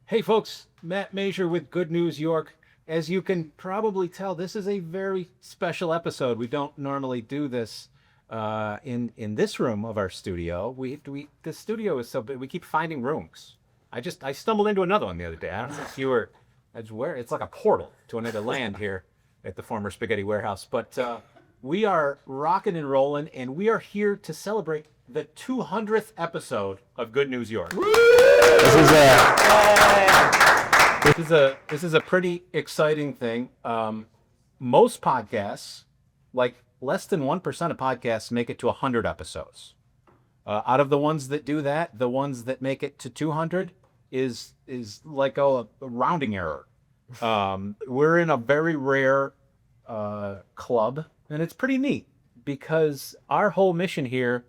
Hey folks, Matt Major with Good News York. As you can probably tell, this is a very special episode. We don't normally do this in this room of our studio. The studio is so big, we keep finding rooms. I stumbled into another one the other day. I don't know if you were, it's like a portal to another land here at the former Spaghetti Warehouse. But we are rocking and rolling, and we are here to celebrate the 200th episode of Good News York. This is a pretty exciting thing. Most podcasts, like less than 1% of podcasts, make it to 100 episodes. Out of the ones that do that, the ones that make it to 200 is like a rounding error. We're in a very rare club, and it's pretty neat because our whole mission here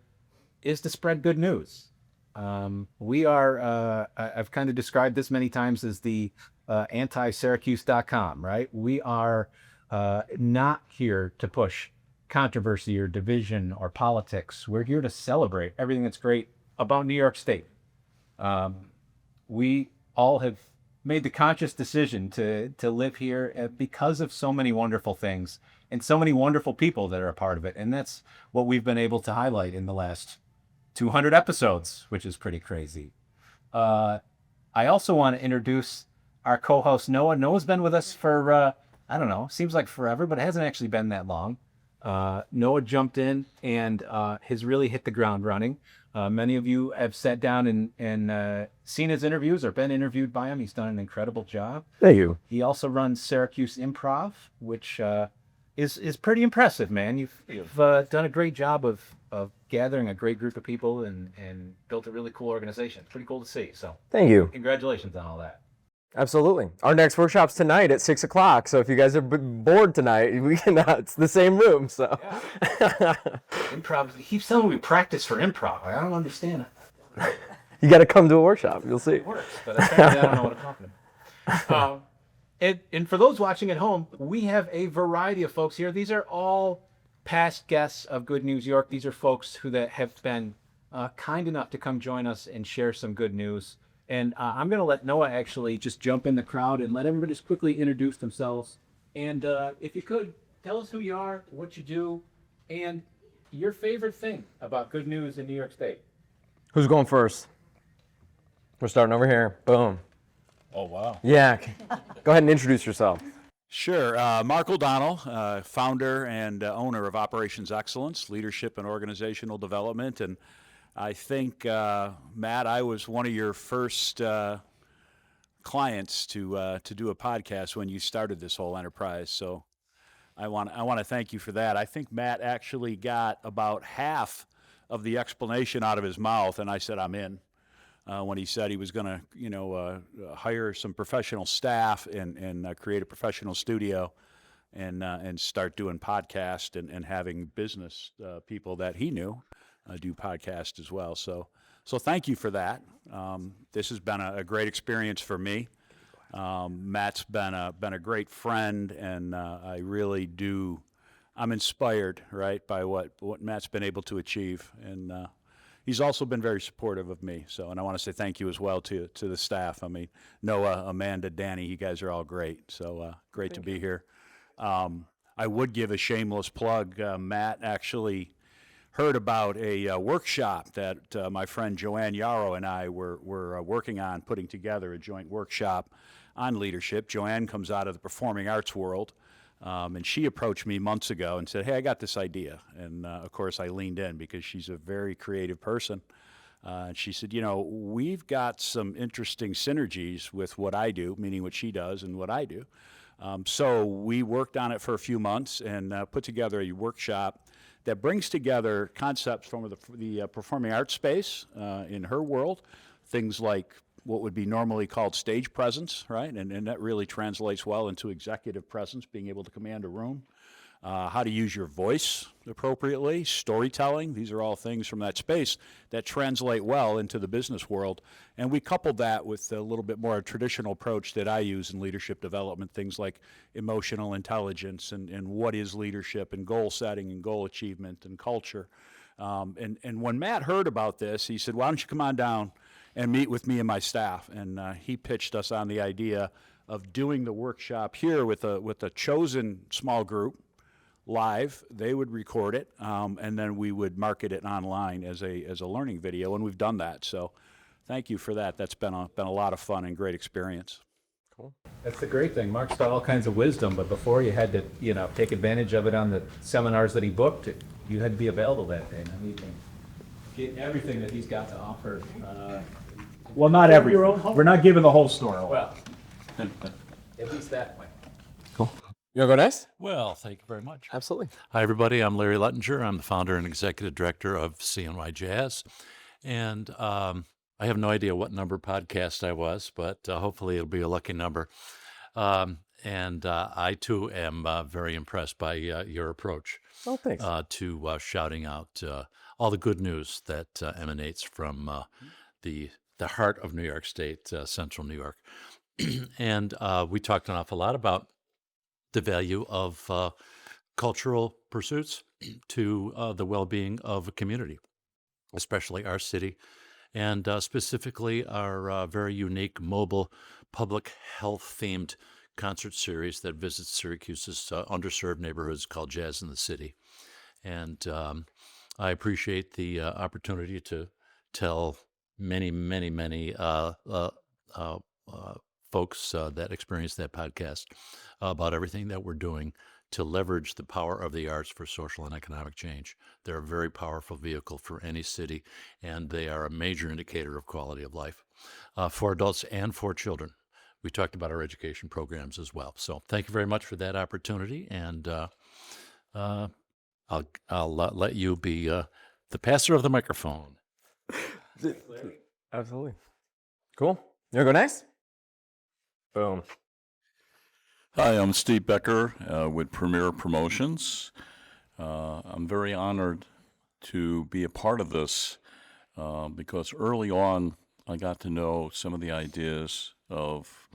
is to spread good news. We are, I've kind of described this many times as the anti-Syracuse.com, right? We are not here to push controversy or division or politics. We're here to celebrate everything that's great about New York State. We all have made the conscious decision to live here because of so many wonderful things and so many wonderful people that are a part of it. And that's what we've been able to highlight in the last 200 episodes, which is pretty crazy. I also want to introduce our co-host, Noah. Noah's been with us for, I don't know, seems like forever, but it hasn't actually been that long. Noah jumped in and has really hit the ground running. Many of you have sat down and seen his interviews or been interviewed by him. He's done an incredible job. Thank you. He also runs Syracuse Improv, which is pretty impressive, man. You've done a great job of gathering a great group of people and built a really cool organization. Pretty cool to see. So thank you. Congratulations on all that. Absolutely. Our next workshop's tonight at 6 o'clock. So if you guys are bored tonight, we can. It's the same room. So yeah. Improv. He keeps telling me we practice for improv. I don't understand it. You got to come to a workshop. You'll see. It works, but apparently I don't know what I'm talking about. And for those watching at home, we have a variety of folks here. These are all past guests of Good News York. These are folks that have been kind enough to come join us and share some good news. And I'm going to let Noah actually just jump in the crowd and let everybody just quickly introduce themselves. And if you could, tell us who you are, what you do, and your favorite thing about good news in New York State. Who's going first? We're starting over here. Boom. Oh, wow. Yeah. Go ahead and introduce yourself. Sure. Mark O'Donnell, founder and owner of Operations Excellence, Leadership and Organizational Development. And I think, Matt, I was one of your first clients to do a podcast when you started this whole enterprise. So I want to thank you for that. I think Matt actually got about half of the explanation out of his mouth, and I said, I'm in. When he said he was going to, hire some professional staff and create a professional studio and start doing podcasts and having business people that he knew do podcasts as well. So thank you for that. This has been a great experience for me. Matt's been a great friend, and I really do. I'm inspired, right, by what Matt's been able to achieve, and he's also been very supportive of me. So, and I want to say thank you as well to the staff. I mean, Noah, Amanda, Danny, you guys are all great. So great to be here. I would give a shameless plug. Matt actually heard about a workshop that my friend Joanne Yarrow and I were working on putting together, a joint workshop on leadership. Joanne comes out of the performing arts world, and she approached me months ago and said, hey, I got this idea. And of course I leaned in because she's a very creative person. And she said, we've got some interesting synergies with what I do, meaning what she does and what I do. So we worked on it for a few months and put together a workshop that brings together concepts from the performing arts space in her world, things like what would be normally called stage presence, right? And that really translates well into executive presence, being able to command a room, how to use your voice appropriately, storytelling. These are all things from that space that translate well into the business world. And we coupled that with a little bit more traditional approach that I use in leadership development, things like emotional intelligence and what is leadership and goal setting and goal achievement and culture. And when Matt heard about this, he said, why don't you come on down and meet with me and my staff. And he pitched us on the idea of doing the workshop here with a chosen small group live. They would record it, and then we would market it online as a learning video, and we've done that. So thank you for that. That's been a lot of fun and great experience. Cool. That's the great thing. Mark's got all kinds of wisdom, but before you had to, take advantage of it on the seminars that he booked. You had to be available that day. Now you can get everything that he's got to offer. Well, not everything. We're not giving the whole story. Well, at least that way. Cool. You want to go next? Well, thank you very much. Absolutely. Hi, everybody. I'm Larry Lutinger. I'm the founder and executive director of CNY Jazz. And I have no idea what number podcast I was, but hopefully it'll be a lucky number. And I, too, am very impressed by your approach Oh, thanks. to shouting out all the good news that emanates from the heart of New York State, central New York. And we talked an awful lot about the value of cultural pursuits to the well-being of a community, especially our city, and specifically our very unique mobile public health-themed concert series that visits Syracuse's underserved neighborhoods called Jazz in the City. And I appreciate the opportunity to tell many, many, many folks that experience that podcast about everything that we're doing to leverage the power of the arts for social and economic change. They're a very powerful vehicle for any city, and they are a major indicator of quality of life for adults and for children. We talked about our education programs as well. So thank you very much for that opportunity, and I'll let you be the passer of the microphone. Absolutely. Cool. You want to go next? Boom. Hi, I'm Steve Becker with Premier Promotions. I'm very honored to be a part of this because early on I got to know some of the ideas of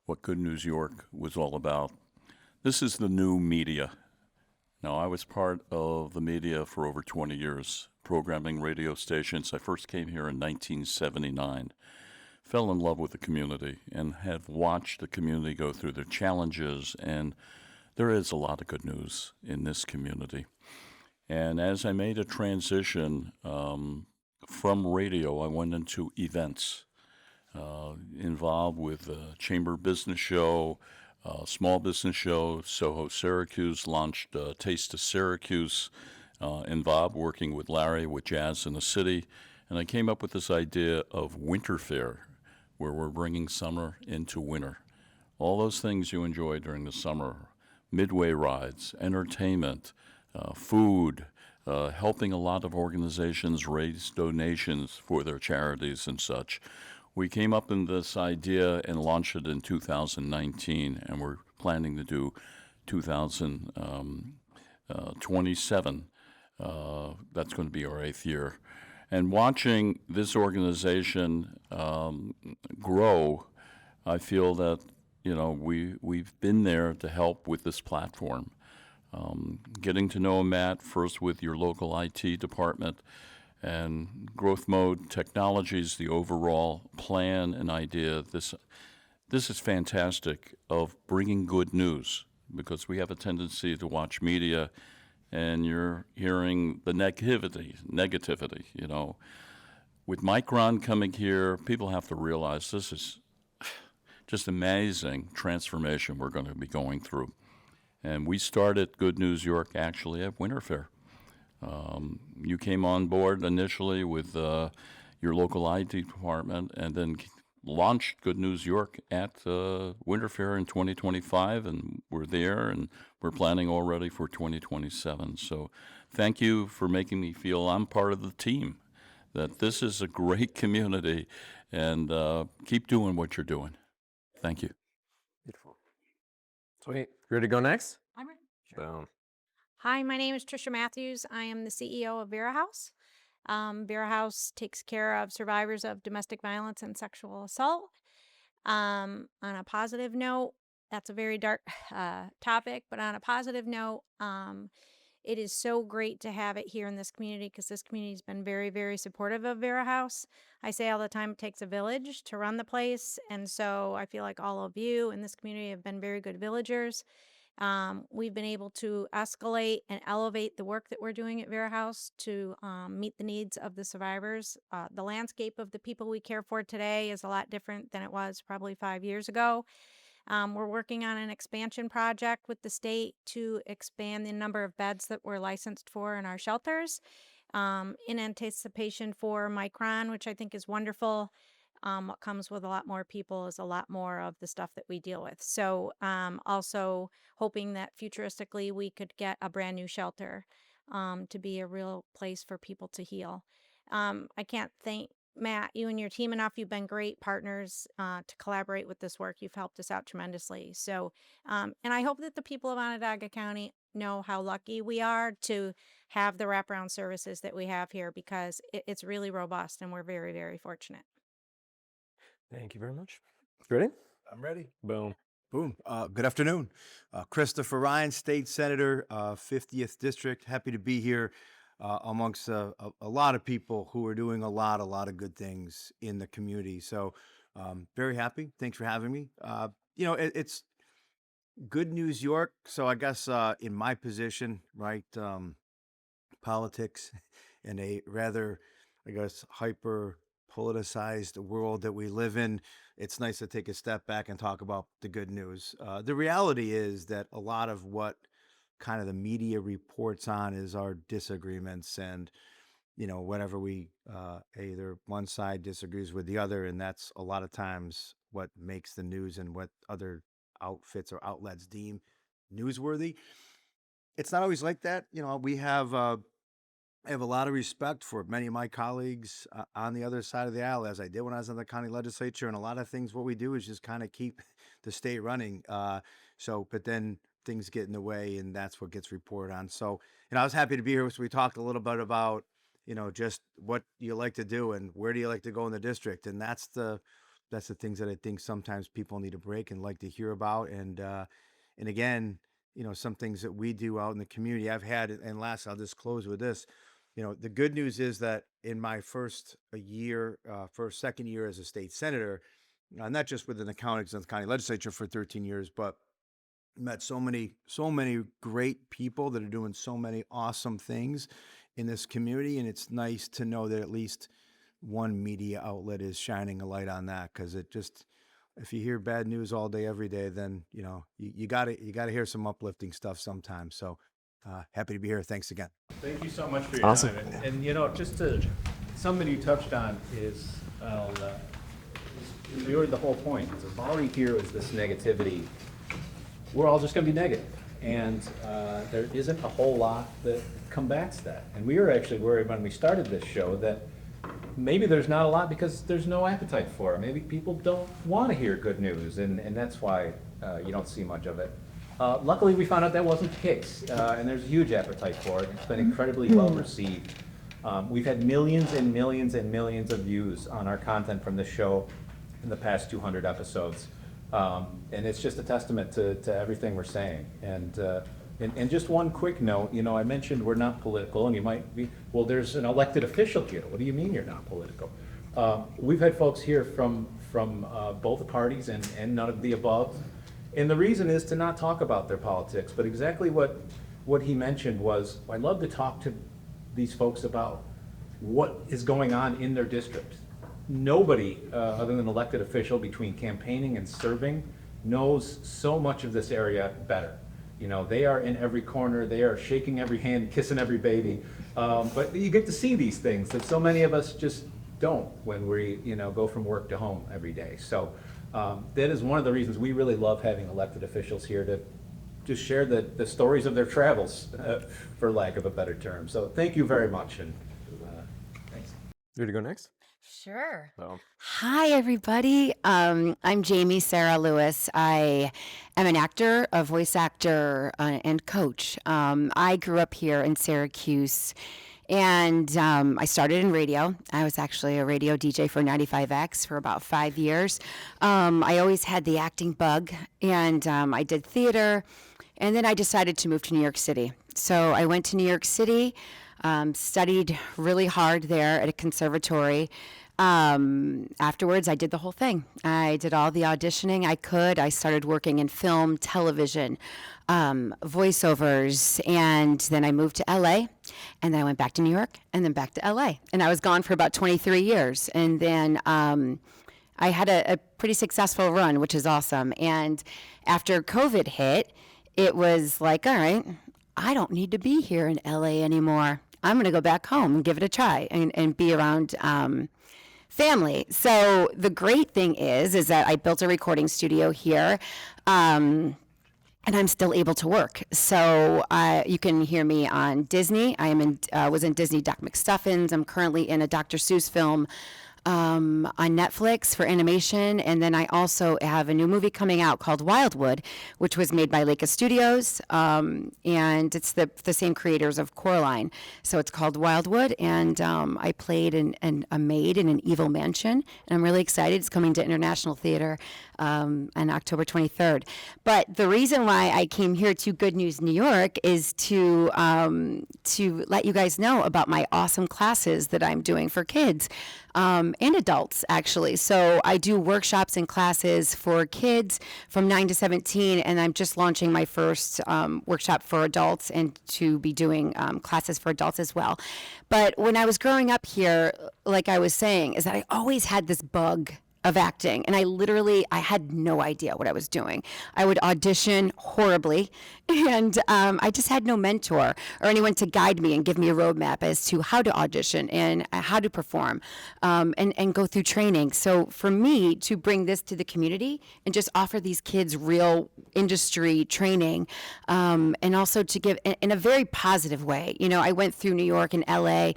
what Good News York was all about. This is the new media. Now, I was part of the media for over 20 years, programming radio stations. I first came here in 1979. Fell in love with the community and have watched the community go through their challenges, and there is a lot of good news in this community. And as I made a transition from radio, I went into events, involved with the Chamber Business Show, Small Business Show. Soho Syracuse launched Taste of Syracuse, involved working with Larry with Jazz in the City. And I came up with this idea of Winter Fair, where we're bringing summer into winter. All those things you enjoy during the summer, midway rides, entertainment, food, helping a lot of organizations raise donations for their charities and such. We came up with this idea and launched it in 2019, and we're planning to do 2027. That's going to be our 8th year. And watching this organization grow, I feel that we've been there to help with this platform. Getting to know Matt first with your local IT department and Growth Mode Technologies, the overall plan and idea. This is fantastic of bringing good news, because we have a tendency to watch media and you're hearing the negativity. With Micron coming here, people have to realize this is just amazing transformation we're going to be going through. And we started Good News York actually at Winter Fair. You came on board initially with your local IT department, and then launched Good News York at Winter Fair in 2025, and we're there, and we're planning already for 2027. So thank you for making me feel I'm part of the team, that this is a great community, and keep doing what you're doing. Thank you. Beautiful. Sweet. You ready to go next? I'm ready. Boom. Hi, my name is Tricia Matthews. I am the CEO of Vera House. Vera House takes care of survivors of domestic violence and sexual assault. On a positive note, that's a very dark topic, but on a positive note, It is so great to have it here in this community because this community has been very, very supportive of Vera House. I say all the time, it takes a village to run the place. And so I feel like all of you in this community have been very good villagers. We've been able to escalate and elevate the work that we're doing at Vera House to meet the needs of the survivors. The landscape of the people we care for today is a lot different than it was probably 5 years ago. We're working on an expansion project with the state to expand the number of beds that we're licensed for in our shelters in anticipation for Micron, which I think is wonderful. What comes with a lot more people is a lot more of the stuff that we deal with. So also hoping that futuristically we could get a brand new shelter to be a real place for people to heal. I can't thank Matt, you and your team enough. You've been great partners to collaborate with this work. You've helped us out tremendously. So, and I hope that the people of Onondaga County know how lucky we are to have the wraparound services that we have here because it's really robust and we're very, very fortunate. Thank you very much. Ready? I'm ready. Boom. Boom. Good afternoon. Christopher Ryan, State Senator, 50th District. Happy to be here amongst a lot of people who are doing a lot of good things in the community. So very happy. Thanks for having me. It's Good News York. So I guess in my position, right, politics in a rather, I guess, hyper politicized world that we live in, it's nice to take a step back and talk about the good news. The reality is that a lot of what kind of the media reports on is our disagreements and, whatever we either one side disagrees with the other. And that's a lot of times what makes the news and what other outfits or outlets deem newsworthy. It's not always like that. I have a lot of respect for many of my colleagues on the other side of the aisle, as I did when I was in the county legislature. And a lot of things, what we do is just kind of keep the state running. But then things get in the way, and that's what gets reported on. So, I was happy to be here. So we talked a little bit about, just what you like to do and where do you like to go in the district. And that's the things that I think sometimes people need a break and like to hear about. And again, some things that we do out in the community I've had, and last, I'll just close with this. The good news is that in my second year as a state senator, not just within the county legislature for 13 years, but met so many great people that are doing so many awesome things in this community. And it's nice to know that at least one media outlet is shining a light on that. Cause if you hear bad news all day, every day, then, you gotta hear some uplifting stuff sometimes. So, happy to be here. Thanks again. Thank you so much for your Awesome. time. And just to something you touched on is really the whole point. Is if all we hear is this negativity, we're all just going to be negative. And there isn't a whole lot that combats that. And we were actually worried when we started this show that maybe there's not a lot because there's no appetite for it. Maybe people don't want to hear good news, and that's why you don't see much of it. Luckily, we found out that wasn't the case, and there's a huge appetite for it. It's been incredibly well received. We've had millions and millions and millions of views on our content from this show in the past 200 episodes. And it's just a testament to everything we're saying. And just one quick note, I mentioned we're not political, and you might be, well, there's an elected official here. What do you mean you're not political? We've had folks here from both parties and none of the above. And the reason is to not talk about their politics, but exactly what he mentioned was, I'd love to talk to these folks about what is going on in their district. Nobody, other than an elected official, between campaigning and serving, knows so much of this area better. They are in every corner, they are shaking every hand, kissing every baby. But you get to see these things that so many of us just don't when we, go from work to home every day. So that is one of the reasons we really love having elected officials here to just share the stories of their travels, for lack of a better term. So thank you very much, and thanks. You ready to go next? Sure. Oh. Hi, everybody. I'm Sara Lewis. I am an actor, a voice actor, and coach. I grew up here in Syracuse, and I started in radio. I was actually a radio DJ for 95X for about 5 years. I always had the acting bug, and I did theater, And then I decided to move to New York City. So I went to New York City, studied really hard there at a conservatory. Afterwards, I did the whole thing. I did all the auditioning I could. I started working in film, television, voiceovers, and then I moved to LA, and then I went back to New York, and then back to LA. And I was gone for about 23 years. And then I had a pretty successful run, which is awesome. And after COVID hit, it was like, all right, I don't need to be here in LA anymore. I'm going to go back home and give it a try and be around family. So the great thing is that I built a recording studio here, and I'm still able to work. So you can hear me on Disney. I am was in Disney Doc McStuffins. I'm currently in a Dr. Seuss film on Netflix for animation, and then I also have a new movie coming out called Wildwood, which was made by Leica Studios, and it's the same creators of Coraline. So it's called Wildwood, and I played a maid in an evil mansion, and I'm really excited. It's coming to International Theater on October 23rd. But the reason why I came here to Good News New York is to let you guys know about my awesome classes that I'm doing for kids. And adults, actually. So I do workshops and classes for kids from 9 to 17, and I'm just launching my first workshop for adults and to be doing classes for adults as well. But when I was growing up here, like I was saying, is that I always had this bug of acting, and I had no idea what I was doing. I would audition horribly, and I just had no mentor or anyone to guide me and give me a roadmap as to how to audition and how to perform, and go through training. So for me to bring this to the community and just offer these kids real industry training, and also to give in a very positive way. You know, I went through New York and LA,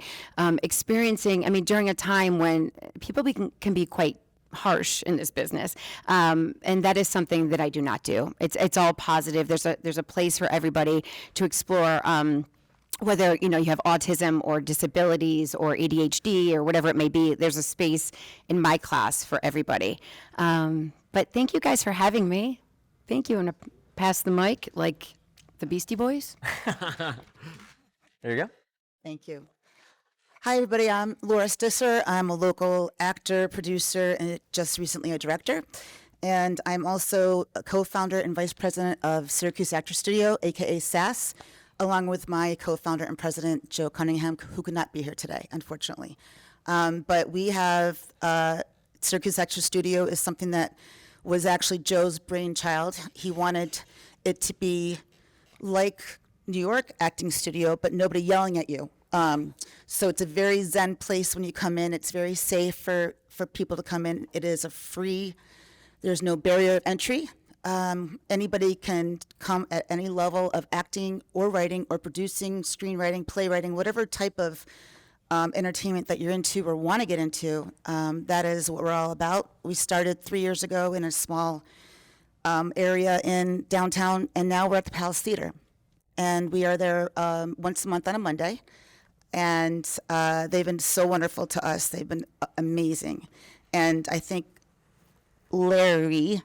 experiencing, during a time when people can be quite harsh in this business, and that is something that I do not do. It's all positive. There's a place for everybody to explore, whether you have autism or disabilities or ADHD or whatever it may be. There's a space in my class for everybody. But thank you guys for having me. Thank you. I'm gonna pass the mic like the Beastie Boys. There you go. Thank you. Hi, everybody. I'm Laura Stisser. I'm a local actor, producer, and just recently a director. And I'm also a co-founder and vice president of Syracuse Actor Studio, aka SAS, along with my co-founder and president, Joe Cunningham, who could not be here today, unfortunately. But we have Syracuse Actor Studio is something that was actually Joe's brainchild. He wanted it to be like New York acting studio, but nobody yelling at you. So it's a very zen place when you come in. It's very safe for people to come in. It is there's no barrier of entry. Anybody can come at any level of acting or writing or producing, screenwriting, playwriting, whatever type of entertainment that you're into or want to get into. That is what we're all about. We started 3 years ago in a small area in downtown, and now we're at the Palace Theater. And we are there once a month on a Monday. And they've been so wonderful to us. They've been amazing. And I think Larry?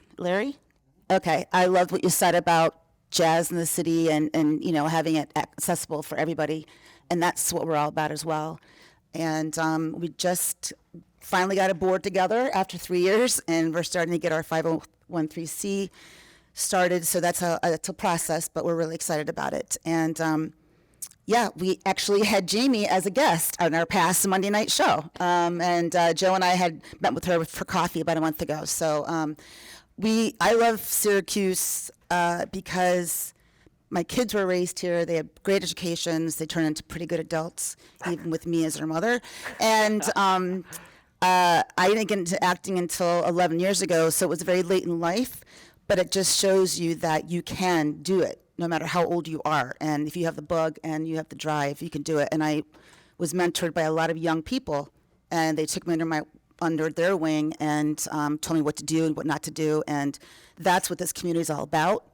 Okay, I loved what you said about jazz in the city and having it accessible for everybody. And that's what we're all about as well. And we just finally got a board together after 3 years, and we're starting to get our 501(c) started. So it's a process, but we're really excited about it. And yeah, we actually had Jamie as a guest on our past Monday night show. And Joe and I had met with her for coffee about a month ago. So I love Syracuse because my kids were raised here. They had great educations. They turned into pretty good adults, even with me as their mother. And I didn't get into acting until 11 years ago, so it was very late in life. But it just shows you that you can do it, no matter how old you are. And if you have the bug and you have the drive, you can do it. And I was mentored by a lot of young people, and they took me under their wing and told me what to do and what not to do. And that's what this community is all about.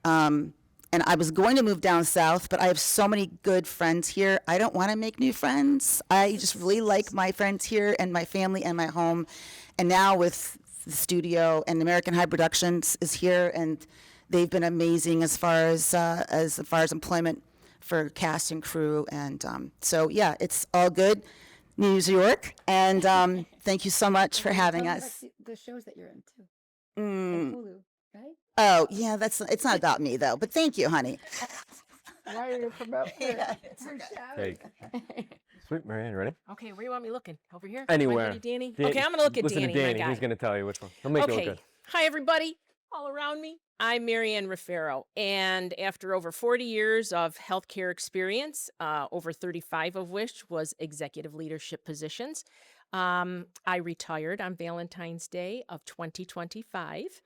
And I was going to move down south, but I have so many good friends here. I don't want to make new friends. I just really like my friends here and my family and my home. And now with the studio and American High Productions is here, and they've been amazing as far as employment for cast and crew. And so, yeah, it's all good. New York. And thank you so much for having us. The shows that you're in too. Mm. Hulu, right? Oh, yeah, it's not about me, though. But thank you, honey. Why are you promoting Yeah, Hey, sweet, Maryann, ready? Okay, where you want me looking? Over here? Anywhere. My buddy Danny? Dan- Okay, I'm gonna look at listen Danny, to Danny. my guy. He's gonna tell you which one. He'll make it look Okay. good. Hi, everybody. All around me, I'm Maryann Roefaro, and after over 40 years of healthcare experience, over 35 of which was executive leadership positions, I retired on Valentine's Day of 2025,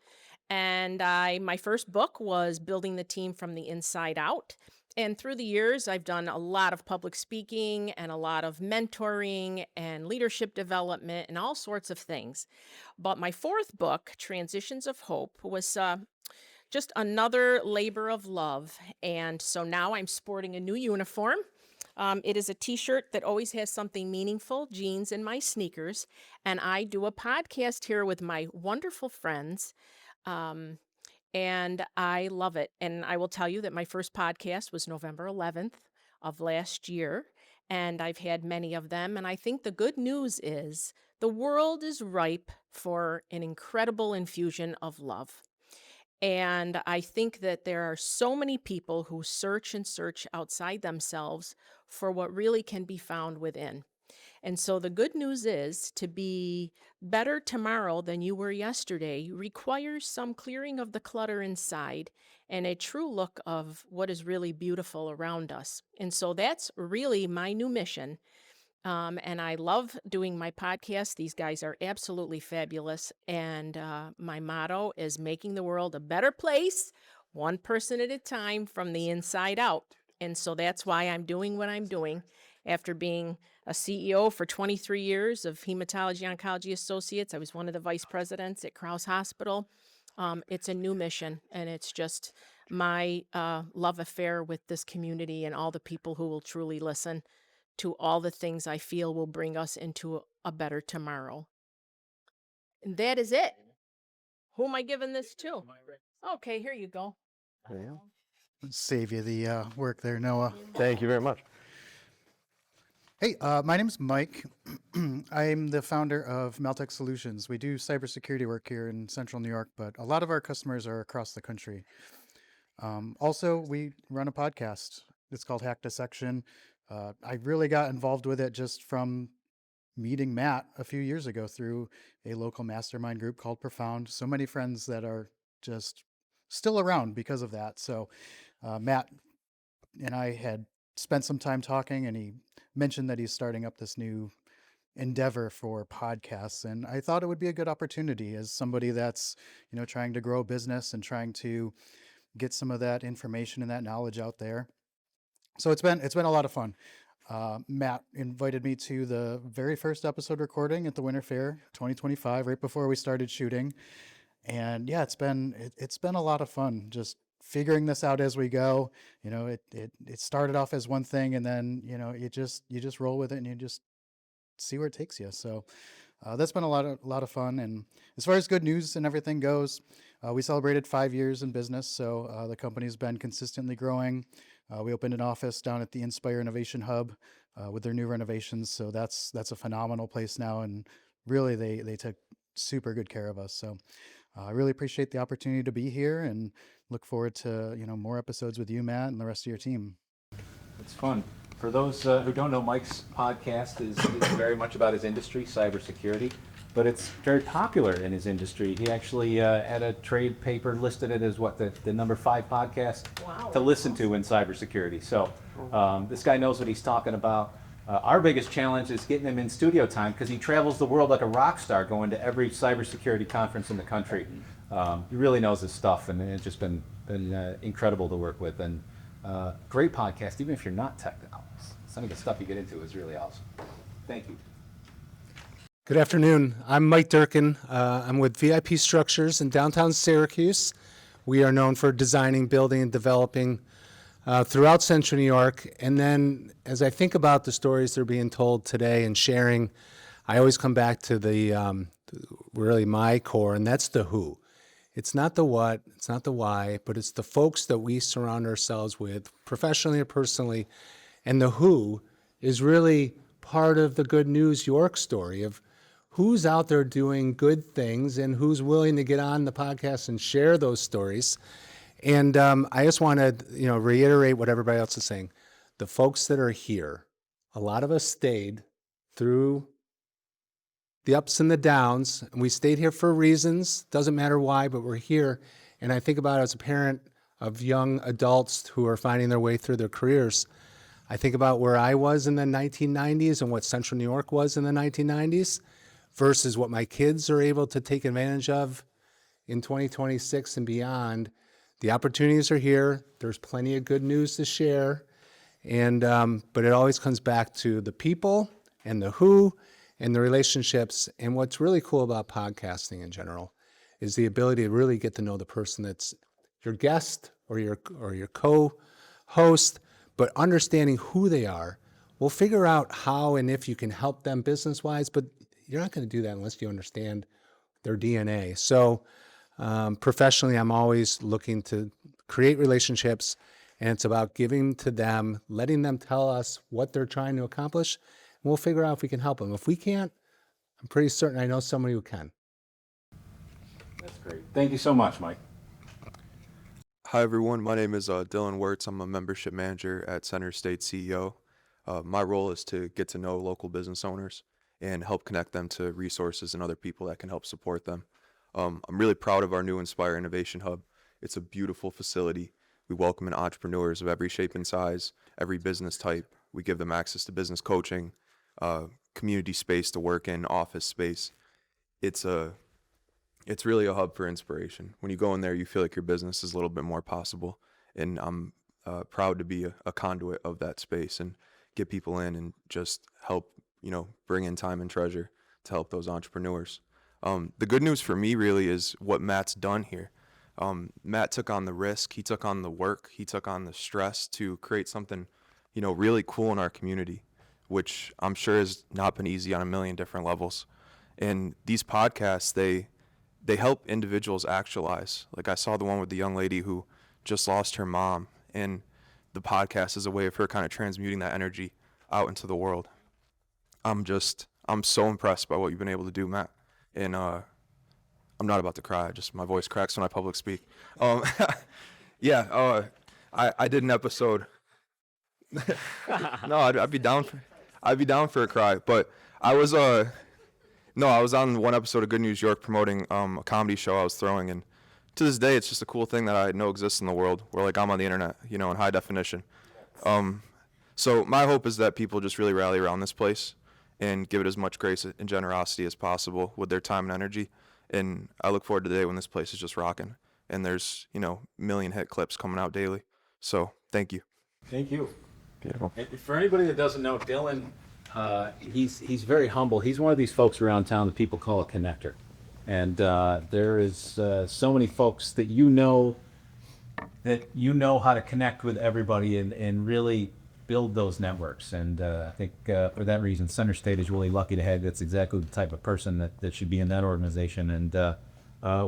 and my first book was Building the Team from the Inside Out. And through the years, I've done a lot of public speaking and a lot of mentoring and leadership development and all sorts of things. But my fourth book, Transitions of Hope, was just another labor of love. And so now I'm sporting a new uniform. It is a t-shirt that always has something meaningful, jeans and my sneakers. And I do a podcast here with my wonderful friends. And I love it. And I will tell you that my first podcast was November 11th of last year. And I've had many of them. And I think the good news is the world is ripe for an incredible infusion of love. And I think that there are so many people who search and search outside themselves for what really can be found within. And so the good news is to be better tomorrow than you were yesterday requires some clearing of the clutter inside and a true look of what is really beautiful around us. And so that's really my new mission. And I love doing my podcast. These guys are absolutely fabulous. And my motto is making the world a better place, one person at a time from the inside out. And so that's why I'm doing what I'm doing. After being a CEO for 23 years of Hematology Oncology Associates, I was one of the vice presidents at Krause Hospital. It's a new mission, and it's just my love affair with this community and all the people who will truly listen to all the things I feel will bring us into a better tomorrow. And that is it. Who am I giving this to? Okay, here you go. There you go. Save you the work there, Noah. Thank you very much. Hey, my name's Mike. I'm the founder of Maltek Solutions. We do cybersecurity work here in central New York, but a lot of our customers are across the country. Also, we run a podcast. It's called Hack Dissection. I really got involved with it just from meeting Matt a few years ago through a local mastermind group called Profound. So many friends that are just still around because of that. So Matt and I had spent some time talking, and he mentioned that he's starting up this new endeavor for podcasts, and I thought it would be a good opportunity as somebody that's trying to grow a business and trying to get some of that information and that knowledge out there. So it's been a lot of fun. Matt invited me to the very first episode recording at the Winter Fair 2025, right before we started shooting, and yeah, it's been a lot of fun just figuring this out as we go. It started off as one thing, and then you just roll with it and you just see where it takes you. So that's been a lot of fun. And as far as good news and everything goes, we celebrated 5 years in business, so the company's been consistently growing. We opened an office down at the Inspire Innovation Hub with their new renovations, so that's a phenomenal place now, and really they took super good care of us. So I really appreciate the opportunity to be here, and look forward to more episodes with you, Matt, and the rest of your team. It's fun. For those who don't know, Mike's podcast is very much about his industry, cybersecurity, but it's very popular in his industry. He actually had a trade paper listed it as the number 5 podcast to listen to in cybersecurity. So this guy knows what he's talking about. Our biggest challenge is getting him in studio time because he travels the world like a rock star, going to every cybersecurity conference in the country. He really knows his stuff, and it's just been incredible to work with. And great podcast, even if you're not technical. Some of the stuff you get into is really awesome. Thank you. Good afternoon. I'm Mike Durkin. I'm with VIP Structures in downtown Syracuse. We are known for designing, building, and developing throughout central New York. And then as I think about the stories that are being told today and sharing, I always come back to the really my core, and that's the who. It's not the what, it's not the why, but it's the folks that we surround ourselves with, professionally or personally. And the who is really part of the Good News York story of who's out there doing good things and who's willing to get on the podcast and share those stories. And I just want to, reiterate what everybody else is saying. The folks that are here, a lot of us stayed through the ups and the downs, and we stayed here for reasons. Doesn't matter why, but we're here. And I think about it as a parent of young adults who are finding their way through their careers. I think about where I was in the 1990s and what Central New York was in the 1990s versus what my kids are able to take advantage of in 2026 and beyond. The opportunities are here. There's plenty of good news to share. And but it always comes back to the people and the who and the relationships. And what's really cool about podcasting in general is the ability to really get to know the person that's your guest or your co-host, but understanding who they are. We'll figure out how and if you can help them business-wise, but you're not going to do that unless you understand their DNA. So professionally, I'm always looking to create relationships, and it's about giving to them, letting them tell us what they're trying to accomplish, and we'll figure out if we can help them. If we can't, I'm pretty certain I know somebody who can. That's great. Thank you so much, Mike. Hi, everyone. My name is Dylan Wertz. I'm a membership manager at CenterState CEO. My role is to get to know local business owners and help connect them to resources and other people that can help support them. I'm really proud of our new Inspire Innovation Hub. It's a beautiful facility. We welcome in entrepreneurs of every shape and size, every business type. We give them access to business coaching, community space to work in, office space. It's really a hub for inspiration. When you go in there, you feel like your business is a little bit more possible. And I'm proud to be a conduit of that space and get people in and just help, bring in time and treasure to help those entrepreneurs. The good news for me really is what Matt's done here. Matt took on the risk, he took on the work, he took on the stress to create something, really cool in our community, which I'm sure has not been easy on a million different levels. And these podcasts, they help individuals actualize. Like I saw the one with the young lady who just lost her mom, and the podcast is a way of her kind of transmuting that energy out into the world. I'm so impressed by what you've been able to do, Matt. And I'm not about to cry, just my voice cracks when I public speak. I did an episode. No, I'd be down for a cry, but I was on one episode of Good News York promoting a comedy show I was throwing, and to this day it's just a cool thing that I know exists in the world, where like I'm on the internet, in high definition. So my hope is that people just really rally around this place and give it as much grace and generosity as possible with their time and energy. And I look forward to the day when this place is just rocking and there's, million hit clips coming out daily. So thank you. Thank you. Beautiful. And for anybody that doesn't know Dylan, he's very humble. He's one of these folks around town that people call a connector. And there is so many folks that how to connect with everybody and really build those networks. And I think for that reason, CenterState is really lucky to have. That's exactly the type of person that should be in that organization. And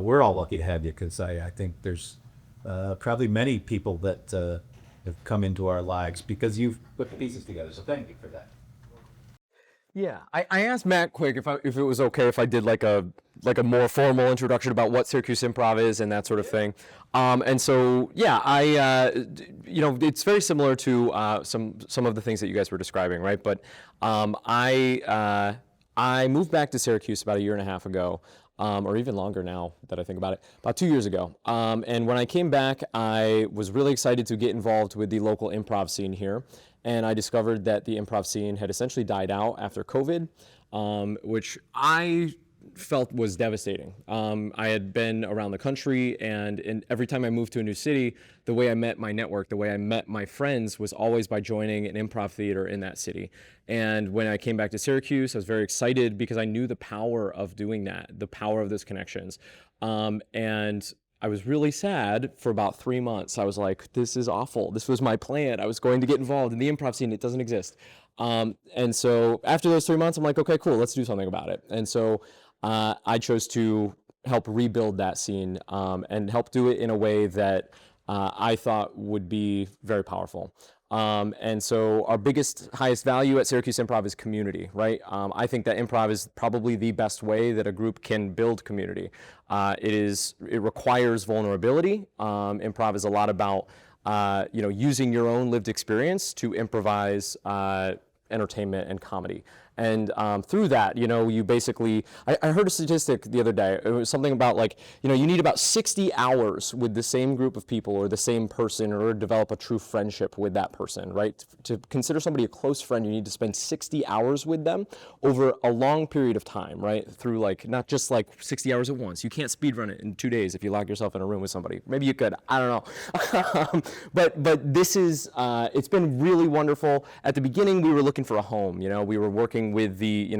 we're all lucky to have you, because I think there's probably many people that have come into our lives because you've put the pieces together. So thank you for that. Yeah, I asked Matt quick if it was okay if I did like a more formal introduction about what Syracuse Improv is and that sort of thing. And so it's very similar to some of the things that you guys were describing, right? But I moved back to Syracuse about a year and a half ago, or even longer now that I think about it, about 2 years ago. And when I came back, I was really excited to get involved with the local improv scene here. And I discovered that the improv scene had essentially died out after COVID, which I felt was devastating. I had been around the country, and every time I moved to a new city, the way I met my network, the way I met my friends was always by joining an improv theater in that city. And when I came back to Syracuse, I was very excited because I knew the power of doing that, the power of those connections. And I was really sad for about 3 months. I was like, this is awful. This was my plan. I was going to get involved in the improv scene. It doesn't exist. And so after those 3 months, I'm like, okay, cool, let's do something about it. And so I chose to help rebuild that scene and help do it in a way that I thought would be very powerful. And so our biggest, highest value at Syracuse Improv is community, right? I think that improv is probably the best way that a group can build community. It requires vulnerability. Improv is a lot about, using your own lived experience to improvise entertainment and comedy. And through that, you basically, I heard a statistic the other day. It was something about you need about 60 hours with the same group of people or the same person in order to develop a true friendship with that person, right? To consider somebody a close friend, you need to spend 60 hours with them over a long period of time, right? Through not just 60 hours at once. You can't speed run it in 2 days if you lock yourself in a room with somebody. Maybe you could, I don't know. But this is, it's been really wonderful. At the beginning, we were looking for a home, we were working with the,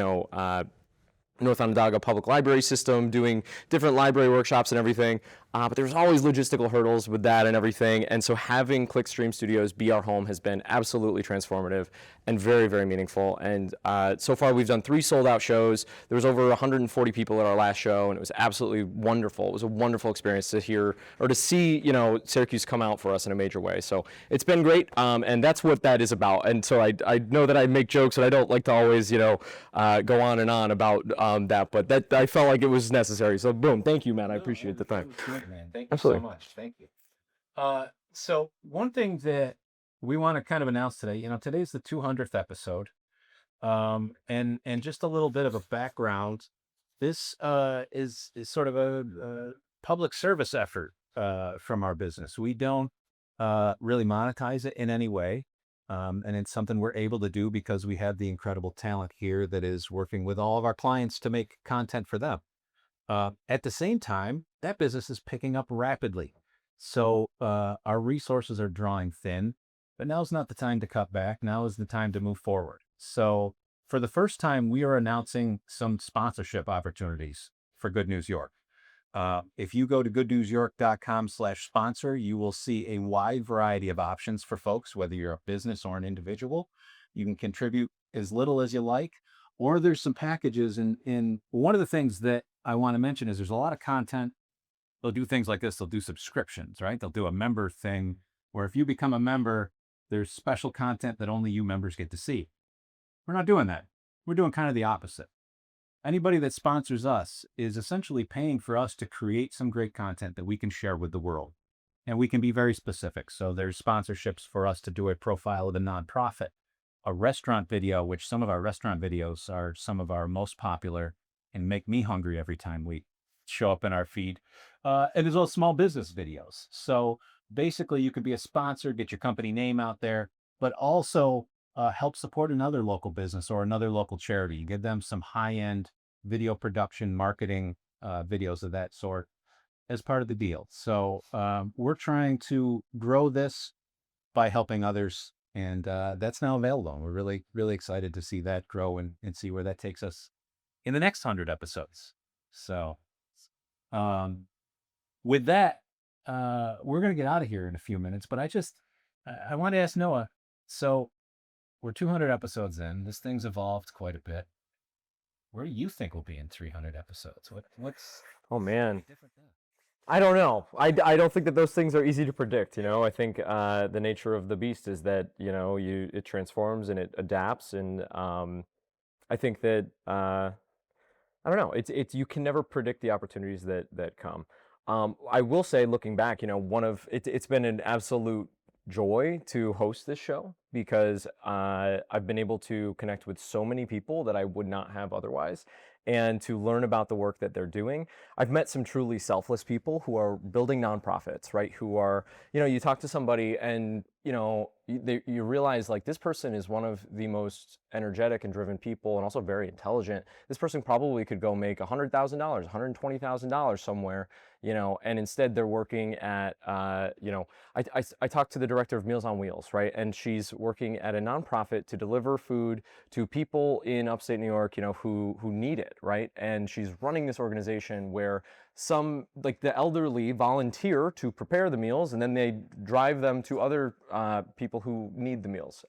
North Onondaga Public Library System, doing different library workshops and everything. But there's always logistical hurdles with that and everything. And so having Clickstream Studios be our home has been absolutely transformative and very, very meaningful. And so far we've done 3 sold out shows. There was over 140 people at our last show, and it was absolutely wonderful. It was a wonderful experience to hear or to see, Syracuse come out for us in a major way. So it's been great. And that's what that is about. And so I know that I make jokes and I don't like to always, go on and on about that, but that I felt like it was necessary. So boom, thank you, man. I appreciate the time. Man, thank you Absolutely. so much. Thank you. So one thing that we want to kind of announce today, today's the 200th episode, and just a little bit of a background. This is sort of a public service effort from our business. We don't really monetize it in any way, and it's something we're able to do because we have the incredible talent here that is working with all of our clients to make content for them. At the same time, that business is picking up rapidly. So our resources are drawing thin, but now's not the time to cut back. Now is the time to move forward. So for the first time, we are announcing some sponsorship opportunities for Good News York. If you go to goodnewsyork.com/sponsor, you will see a wide variety of options for folks, whether you're a business or an individual. You can contribute as little as you like, or there's some packages. And one of the things that I want to mention is there's a lot of content. They'll do things like this. They'll do subscriptions, right? They'll do a member thing where if you become a member, there's special content that only you members get to see. We're not doing that. We're doing kind of the opposite. Anybody that sponsors us is essentially paying for us to create some great content that we can share with the world. And we can be very specific. So there's sponsorships for us to do a profile of a nonprofit, a restaurant video, which some of our restaurant videos are some of our most popular and make me hungry every time we show up in our feed. And there's all small business videos. So basically you could be a sponsor, get your company name out there, but also help support another local business or another local charity. You give them some high-end video production, marketing videos of that sort as part of the deal. So we're trying to grow this by helping others. And that's now available. And we're really, really excited to see that grow and see where that takes us in the next 100 episodes. So with that, we're going to get out of here in a few minutes, but I want to ask Noah. So we're 200 episodes in. This thing's evolved quite a bit. Where do you think we'll be in 300 episodes? What's Oh man, different then? I don't know. I don't think that those things are easy to predict. I think the nature of the beast is that it transforms and it adapts, and I think that I don't know. It's you can never predict the opportunities that come. I will say, looking back, it's been an absolute joy to host this show because I've been able to connect with so many people that I would not have otherwise, and to learn about the work that they're doing. I've met some truly selfless people who are building nonprofits, right? Who are, you talk to somebody and, you realize this person is one of the most energetic and driven people and also very intelligent. This person probably could go make $100,000, $120,000 somewhere, and instead they're working at, I talked to the director of Meals on Wheels, right? And she's working at a nonprofit to deliver food to people in upstate New York, who need it, right? And she's running this organization where some, the elderly, volunteer to prepare the meals, and then they drive them to other people who need the meals.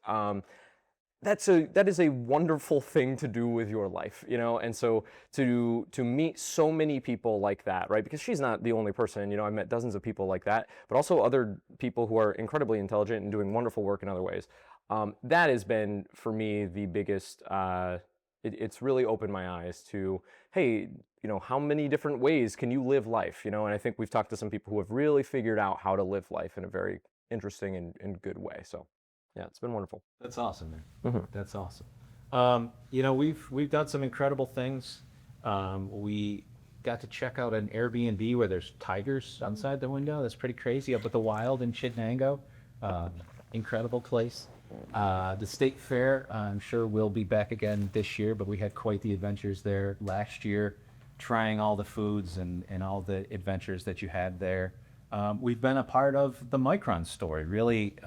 that is a wonderful thing to do with your life, you know. And so to meet so many people like that, right? Because she's not the only person, you know. I've met dozens of people like that, but also other people who are incredibly intelligent and doing wonderful work in other ways. That has been for me the biggest. It's really opened my eyes to, hey, you know, how many different ways can you live life, you know? And I think we've talked to some people who have really figured out how to live life in a very interesting and good way. So, yeah, it's been wonderful. That's awesome, man. That's awesome. You know, we've done some incredible things. We got to check out an Airbnb where there's tigers outside the window. That's pretty crazy. Up at the Wild in Chittenango. Incredible place. The state fair, I'm sure will be back again this year, but we had quite the adventures there last year, trying all the foods and all the adventures that you had there. We've been a part of the Micron story. Really,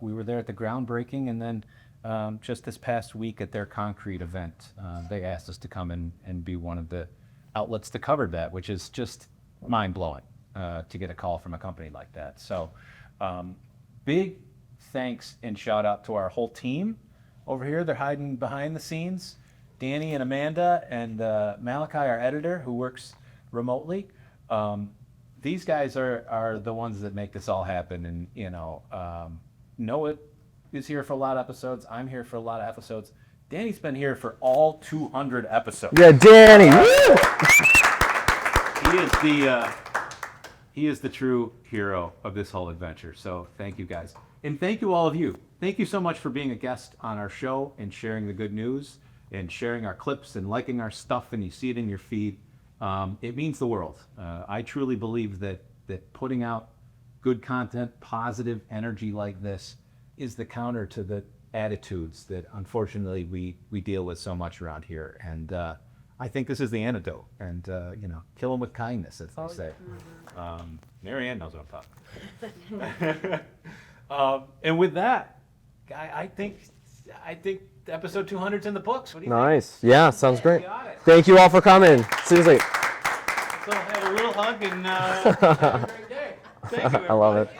we were there at the groundbreaking, and then just this past week at their concrete event, they asked us to come and be one of the outlets to cover that, which is just mind-blowing to get a call from a company like that. So big thanks and shout out to our whole team over here. They're hiding behind the scenes. Danny and Amanda and Malachi, our editor, who works remotely. These guys are the ones that make this all happen. And, you know, Noah is here for a lot of episodes. I'm here for a lot of episodes. Danny's been here for all 200 episodes. Yeah, Danny. He is the true hero of this whole adventure. So thank you guys. And thank you all of you. Thank you so much for being a guest on our show and sharing the good news and sharing our clips and liking our stuff, and you see it in your feed. It means the world. I truly believe that putting out good content, positive energy like this is the counter to the attitudes that unfortunately we deal with so much around here. And I think this is the antidote. And, you know, kill them with kindness, as they say. Maryann knows what I'm talking about. And with that, I think episode 200's in the books. What do you think? Nice. Yeah, sounds great. Thank you all for coming. Seriously. So have a little hug and have a great day. Thank you, everybody. I love it.